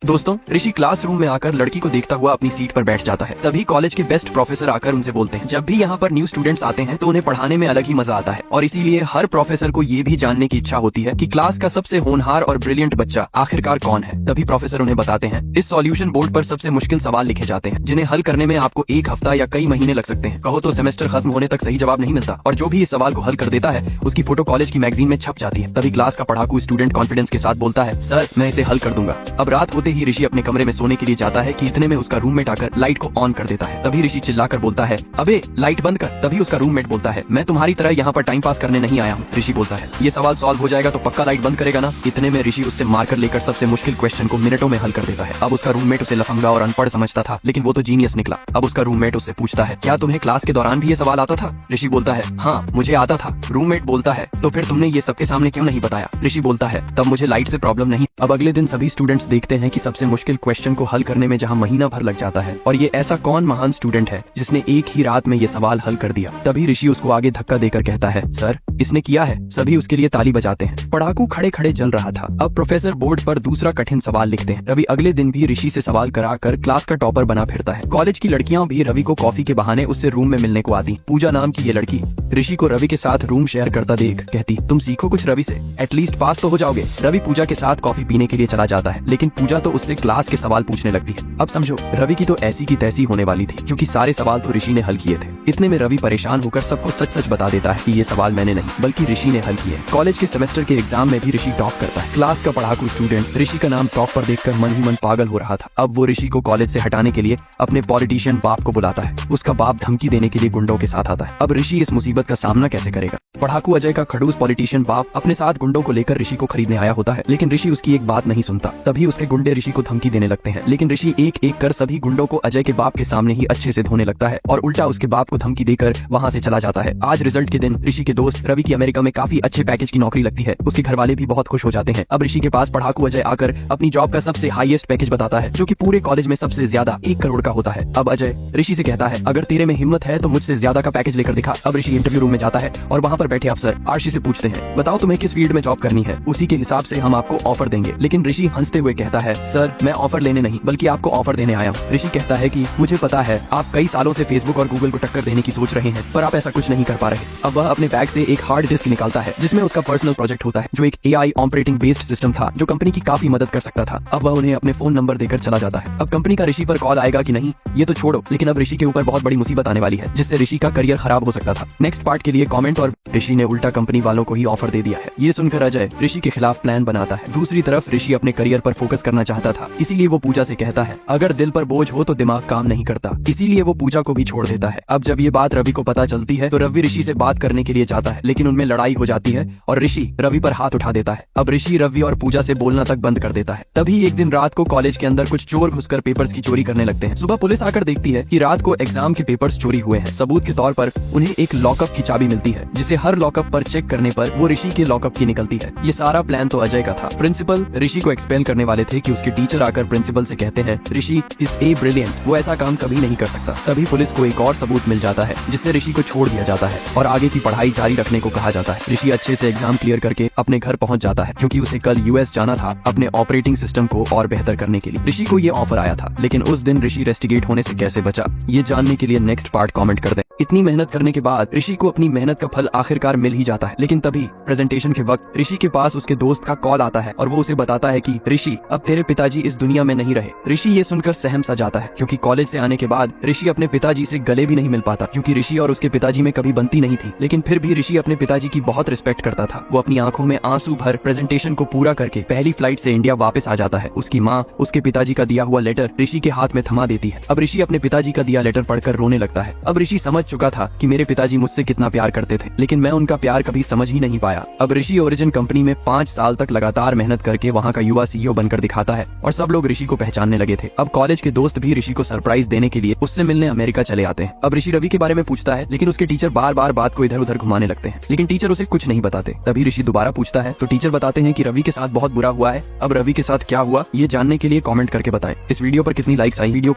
दोस्तों, ऋषि क्लासरूम में आकर लड़की को देखता हुआ अपनी सीट पर बैठ जाता है। तभी कॉलेज के बेस्ट प्रोफेसर आकर उनसे बोलते हैं, जब भी यहाँ पर न्यू स्टूडेंट्स आते हैं तो उन्हें पढ़ाने में अलग ही मजा आता है और इसीलिए हर प्रोफेसर को ये भी जानने की इच्छा होती है कि क्लास का सबसे होनहार और ब्रिलियंट बच्चा आखिरकार कौन है। तभी प्रोफेसर उन्हें बताते हैं, इस सॉल्यूशन बोर्ड पर सबसे मुश्किल सवाल लिखे जाते हैं जिन्हें हल करने में आपको एक हफ्ता या कई महीने लग सकते हैं। कहो तो सेमेस्टर खत्म होने तक सही जवाब नहीं मिलता और जो भी इस सवाल को हल कर देता है उसकी फोटो कॉलेज की मैगजीन में छप जाती है। तभी क्लास का पढ़ाकू स्टूडेंट कॉन्फिडेंस के साथ बोलता है, सर मैं इसे हल कर दूंगा। अब रात होते ही ऋषि अपने कमरे में सोने के लिए जाता है कि इतने में उसका रूममेट आकर लाइट को ऑन कर देता है। तभी ऋषि चिल्लाकर बोलता है, अबे लाइट बंद कर। तभी उसका रूममेट बोलता है, मैं तुम्हारी तरह यहाँ पर टाइम पास करने नहीं आया हूँ। ऋषि बोलता है, ये सवाल सॉल्व हो जाएगा तो पक्का लाइट बंद करेगा ना। इतने में ऋषि उससे मार्कर लेकर सबसे मुश्किल क्वेश्चन को मिनटों में हल कर देता है। अब उसका रूममेट उसे लफंगा और अनपढ़ समझता था, लेकिन वो तो जीनियस निकला। अब उसका रूममेट उससे पूछता है, क्या तुम्हें क्लास के दौरान भी ये सवाल आता था? ऋषि बोलता है, हाँ मुझे आता था। रूममेट बोलता है, तो फिर तुमने ये सबके सामने क्यों नहीं बताया? ऋषि बोलता है, तब मुझे लाइट से प्रॉब्लम नहीं। अब अगले दिन सभी स्टूडेंट्स देखते हैं कि सबसे मुश्किल क्वेश्चन को हल करने में जहाँ महीना भर लग जाता है और ये ऐसा कौन महान स्टूडेंट है जिसने एक ही रात में ये सवाल हल कर दिया। तभी ऋषि उसको आगे धक्का देकर कहता है, सर इसने किया है। सभी उसके लिए ताली बजाते हैं। पढ़ाकू खड़े खड़े जल रहा था। अब प्रोफेसर बोर्ड पर दूसरा कठिन सवाल लिखते हैं। रवि अगले दिन भी ऋषि से सवाल कराकर क्लास का टॉपर बना फिरता है। कॉलेज की लड़कियां भी रवि को कॉफी के बहाने उससे रूम में मिलने को आती। पूजा नाम की ये लड़की ऋषि को रवि के साथ रूम शेयर करता देख कहती, तुम सीखो कुछ रवि से, एटलीस्ट पास तो हो जाओगे। रवि पूजा के साथ कॉफी पीने के लिए चला जाता है, लेकिन पूजा तो उससे क्लास के सवाल पूछने लगती है। अब समझो रवि की तो ऐसी की तैसी होने वाली थी, क्योंकि सारे सवाल तो ऋषि ने हल किए थे। इतने में रवि परेशान होकर सबको सच सच बता देता है कि ये सवाल मैंने नहीं बल्कि ऋषि ने हल किए। कॉलेज के सेमेस्टर के एग्जाम में भी ऋषि टॉप करता है। क्लास का पढ़ाकू स्टूडेंट ऋषि का नाम टॉप पर देखकर मन ही मन पागल हो रहा था। अब वो ऋषि को कॉलेज से हटाने के लिए अपने पॉलिटिशियन बाप को बुलाता है। उसका बाप धमकी देने के लिए गुंडों के साथ आता है। अब ऋषि इस मुसीबत का सामना कैसे करेगा? पढ़ाकू अजय का खड़ूस पॉलिटिशियन बाप अपने साथ गुंडों को लेकर ऋषि को खरीदने आया होता है, लेकिन ऋषि उसकी एक बात नहीं सुनता। तभी उसके गुंडे ऋषि को धमकी देने लगते हैं, लेकिन ऋषि एक एक कर सभी गुंडों को अजय के बाप के सामने ही अच्छे से धोने लगता है और उल्टा उसके बाप को धमकी देकर वहाँ से चला जाता है। आज रिजल्ट के दिन ऋषि के दोस्त रवि की अमेरिका में काफी अच्छे पैकेज की नौकरी लगती है। उसके घर वाले भी बहुत खुश हो जाते हैं। अब ऋषि के पास पढ़ाकू अजय आकर अपनी जॉब का सबसे हाईएस्ट पैकेज बताता है, जो कि पूरे कॉलेज में सबसे ज्यादा 1 करोड़ का होता है। अब अजय ऋषि से कहता है, अगर तेरे में हिम्मत है तो मुझसे ज्यादा का पैकेज लेकर दिखा। अब ऋषि इंटरव्यू रूम में जाता है और वहाँ पर बैठे अफसर आर्शी से पूछते हैं, बताओ तुम्हें किस फील्ड में जॉब करनी है, उसी के हिसाब से हम आपको ऑफर देंगे। लेकिन ऋषि हंसते हुए कहता है, सर मैं ऑफर लेने नहीं बल्कि आपको ऑफर देने आया हूँ। ऋषि कहता है कि मुझे पता है आप कई सालों से फेसबुक और गूगल को टक्कर देने की सोच रहे हैं, पर आप ऐसा कुछ नहीं कर पा रहे। अब वह अपने बैग से एक हार्ड डिस्क निकालता है जिसमें उसका पर्सनल प्रोजेक्ट होता है, जो एक AI ऑपरेटिंग बेस्ड सिस्टम था जो कंपनी की काफी मदद कर सकता था। अब वह उन्हें अपने फोन नंबर देकर चला जाता है। अब कंपनी का ऋषि पर कॉल आएगा कि नहीं ये तो छोड़ो, लेकिन अब ऋषि के ऊपर बहुत बड़ी मुसीबत आने वाली है जिससे ऋषि का करियर खराब हो सकता था। नेक्स्ट पार्ट के लिए कमेंट। और ऋषि ने उल्टा कंपनी वालों को ही ऑफर दे दिया है। ये सुनकर अजय ऋषि के खिलाफ प्लान बनाता है। दूसरी तरफ ऋषि अपने करियर पर फोकस करना चाहता था, इसीलिए वो पूजा से कहता है, अगर दिल पर बोझ हो तो दिमाग काम नहीं करता। इसीलिए वो पूजा को भी छोड़ देता है। अब जब ये बात रवि को पता चलती है तो रवि ऋषि से बात करने के लिए जाता है, लेकिन उनमें लड़ाई हो जाती है और ऋषि रवि पर हाथ उठा देता है। अब ऋषि रवि और पूजा से बोलना तक बंद कर देता है। तभी एक दिन रात को कॉलेज के अंदर कुछ चोर घुसकर पेपर्स की चोरी करने लगते हैं। सुबह पुलिस आकर देखती है कि रात को एग्जाम के पेपर्स चोरी हुए हैं। सबूत के तौर पर उन्हें एक लॉकअप की चाबी मिलती है, जिसे हर लॉकअप पर चेक करने पर वो ऋषि के लॉकअप की निकलती है। ये सारा प्लान तो अजय का था। प्रिंसिपल ऋषि को एक्सपेल करने वाले थे कि उसके टीचर आकर प्रिंसिपल से कहते हैं, ऋषि इज ए ब्रिलियंट, वो ऐसा काम कभी नहीं कर सकता। तभी पुलिस को एक और सबूत मिल जाता है जिससे ऋषि को छोड़ दिया जाता है और आगे की पढ़ाई जारी रखने को कहा जाता है। ऋषि अच्छे से एग्जाम क्लियर करके अपने घर पहुंच जाता है, क्योंकि उसे कल US जाना था अपने ऑपरेटिंग सिस्टम को और बेहतर करने के लिए। ऋषि को ये ऑफर आया था, लेकिन उस दिन ऋषि रेस्टिगेट होने से कैसे बचा, ये जानने के लिए नेक्स्ट पार्ट कमेंट कर दें। इतनी मेहनत करने के बाद ऋषि को अपनी मेहनत का फल आखिरकार मिल ही जाता है, लेकिन तभी प्रेजेंटेशन के वक्त ऋषि के पास उसके दोस्त का कॉल आता है और वो उसे बताता है कि ऋषि अब तेरे पिताजी इस दुनिया में नहीं रहे। ऋषि ये सुनकर सहम सा जाता है, क्योंकि कॉलेज से आने के बाद ऋषि अपने पिताजी से गले भी नहीं मिल पाता, क्योंकि ऋषि और उसके पिताजी में कभी बनती नहीं थी। लेकिन फिर भी ऋषि अपने पिताजी की बहुत रिस्पेक्ट करता था। वो अपनी आंखों में आंसू भर प्रेजेंटेशन को पूरा करके पहली फ्लाइट से इंडिया वापस आ जाता है। उसकी माँ उसके पिताजी का दिया हुआ लेटर ऋषि के हाथ में थमा देती है। अब ऋषि अपने पिताजी का दिया लेटर पढ़कर रोने लगता है। अब ऋषि समझ चुका था कि मेरे पिताजी मुझसे कितना प्यार करते थे, लेकिन मैं उनका प्यार कभी समझ ही नहीं पाया। अब ऋषि ओरिजिन कंपनी में 5 साल तक लगातार मेहनत करके वहाँ का युवा CEO बनकर दिखाता है और सब लोग ऋषि को पहचानने लगे थे। अब कॉलेज के दोस्त भी ऋषि को सरप्राइज देने के लिए उससे मिलने अमेरिका चले आते हैं। अब ऋषि रवि के बारे में पूछता है, लेकिन उसके टीचर बार बार बात को इधर उधर घुमाने लगते हैं, लेकिन टीचर उसे कुछ नहीं बताते। तभी ऋषि दोबारा पूछता है तो टीचर बताते हैं कि रवि के साथ बहुत बुरा हुआ है। अब रवि के साथ क्या हुआ ये जानने के लिए कमेंट करके बताएं। इस वीडियो पर कितनी लाइक्स आई, वीडियो